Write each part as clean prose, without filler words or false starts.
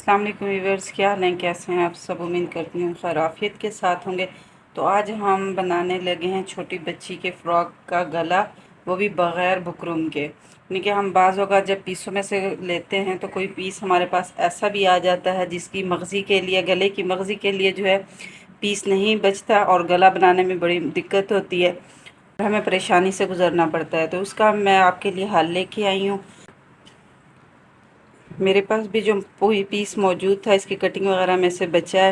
अस्सलाम वालेकुम व्यूअर्स, क्या हाल हैं, कैसे हैं आप सब। उम्मीद करती हूँ खैर आफियत के साथ होंगे। तो आज हम बनाने लगे हैं छोटी बच्ची के फ़्रॉक का गला, वो भी बग़ैर बुकरम के। यानी कि हम बाज़ औक़ात जब पीसों में से लेते हैं तो कोई पीस हमारे पास ऐसा भी आ जाता है जिसकी मग़ज़ी के लिए, गले की मग़ज़ी के लिए जो है पीस नहीं बचता और गला बनाने में बड़ी दिक्कत होती है, हमें परेशानी से गुज़रना पड़ता है। तो उसका मैं आपके लिए हल लेके आई हूँ। मेरे पास भी जो कोई पीस मौजूद था इसकी कटिंग वगैरह में से बचा है,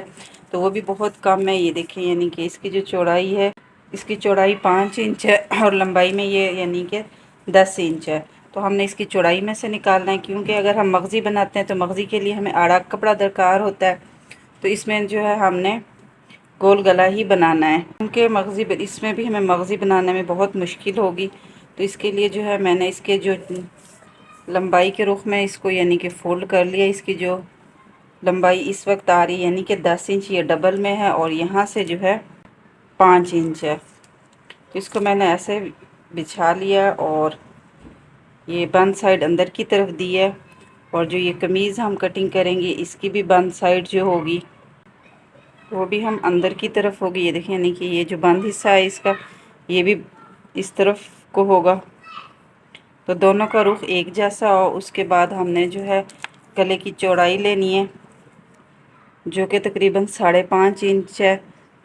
तो वो भी बहुत कम है। ये देखें, यानी कि इसकी जो चौड़ाई है, इसकी चौड़ाई 5 इंच है और लंबाई में ये यानी कि 10 इंच है। तो हमने इसकी चौड़ाई में से निकालना है, क्योंकि अगर हम मग़ज़ी बनाते हैं तो मग़ज़ी के लिए हमें आड़ा कपड़ा दरकार होता है। तो इसमें जो है हमने गोल गला ही बनाना है, क्योंकि मग़ज़ी इसमें भी हमें मग़ज़ी बनाने में बहुत मुश्किल होगी। तो इसके लिए जो है मैंने इसके जो लंबाई के रुख में इसको यानी कि फ़ोल्ड कर लिया। इसकी जो लंबाई इस वक्त आ रही है यानी कि 10 इंच, ये डबल में है और यहाँ से जो है 5 इंच है। तो इसको मैंने ऐसे बिछा लिया और ये बंद साइड अंदर की तरफ दी है। और जो ये कमीज़ हम कटिंग करेंगे इसकी भी बंद साइड जो होगी वो भी हम अंदर की तरफ होगी। ये देखिए, यानी कि ये जो बंद हिस्सा है इसका, ये भी इस तरफ को होगा। तो दोनों का रुख एक जैसा हो। उसके बाद हमने जो है गले की चौड़ाई लेनी है, जो कि तकरीबन 5.5 इंच है।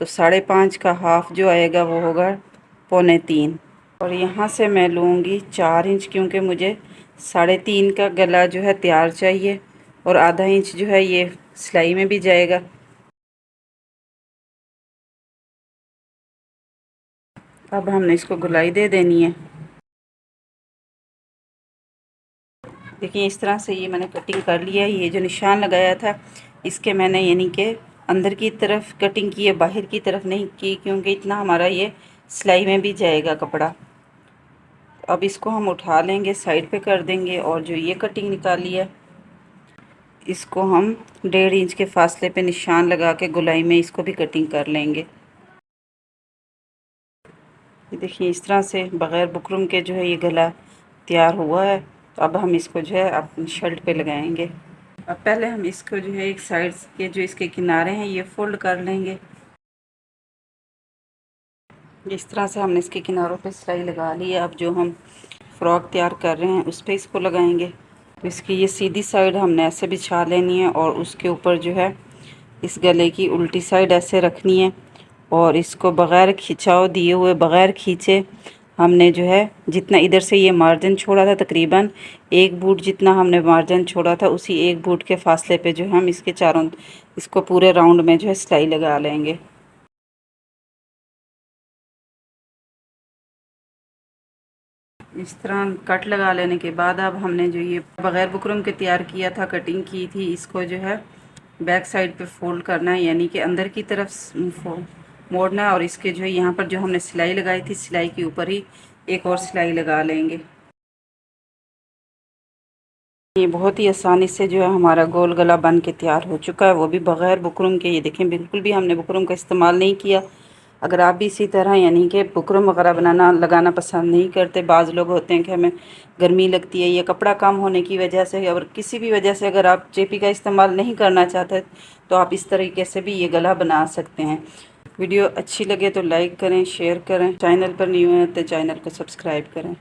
तो 5.5 का हाफ़ जो आएगा वो होगा 3.25। और यहाँ से मैं लूँगी 4 इंच, क्योंकि मुझे 3.5 का गला जो है तैयार चाहिए और आधा इंच जो है ये सिलाई में भी जाएगा। अब हमने इसको गुलाई दे देनी है। देखिए, इस तरह से ये मैंने कटिंग कर लिया है। ये जो निशान लगाया था इसके मैंने यानी कि अंदर की तरफ कटिंग की है, बाहर की तरफ नहीं की, क्योंकि इतना हमारा ये सिलाई में भी जाएगा कपड़ा। अब इसको हम उठा लेंगे, साइड पे कर देंगे और जो ये कटिंग निकाली है इसको हम 1.5 इंच के फासले पे निशान लगा के गुलाई में इसको भी कटिंग कर लेंगे। ये देखिए, इस तरह से बग़ैर बुकरम के जो है ये गला तैयार हुआ है। तो अब हम इसको जो है अपनी शर्ट पे लगाएंगे। अब पहले हम इसको जो है एक साइड के जो इसके किनारे हैं ये फोल्ड कर लेंगे। इस तरह से हमने इसके किनारों पे सिलाई लगा ली है। अब जो हम फ़्रॉक तैयार कर रहे हैं उस पर इसको लगाएंगे। तो इसकी ये सीधी साइड हमने ऐसे बिछा लेनी है और उसके ऊपर जो है इस गले की उल्टी साइड ऐसे रखनी है और इसको बग़ैर खिंचाव दिए हुए, बग़ैर खींचे, हमने जो है जितना इधर से ये मार्जिन छोड़ा था, तकरीबन 1 बूट जितना हमने मार्जिन छोड़ा था, उसी 1 बूट के फासले पे जो है हम इसके चारों इसको पूरे राउंड में जो है सिलाई लगा लेंगे। इस तरह कट लगा लेने के बाद अब हमने जो ये बग़ैर बुकरम के तैयार किया था, कटिंग की थी, इसको जो है बैक साइड पे फोल्ड करना है, यानी कि अंदर की तरफ मोड़ना है। और इसके जो है यहाँ पर जो हमने सिलाई लगाई थी, सिलाई के ऊपर ही एक और सिलाई लगा लेंगे। ये बहुत ही आसानी से जो है हमारा गोल गला बन के तैयार हो चुका है, वो भी बग़ैर बुकरम के। ये देखें, बिल्कुल भी हमने बुकरम का इस्तेमाल नहीं किया। अगर आप भी इसी तरह यानी कि बुकरम वगैरह लगाना पसंद नहीं करते, बाज़ लोग होते हैं कि हमें गर्मी लगती है या कपड़ा कम होने की वजह से, और किसी भी वजह से अगर आप चेपी का इस्तेमाल नहीं करना चाहते तो आप इस तरीके से भी ये गला बना सकते हैं। वीडियो अच्छी लगे तो लाइक करें, शेयर करें, चैनल पर न्यू हैं तो चैनल को सब्सक्राइब करें।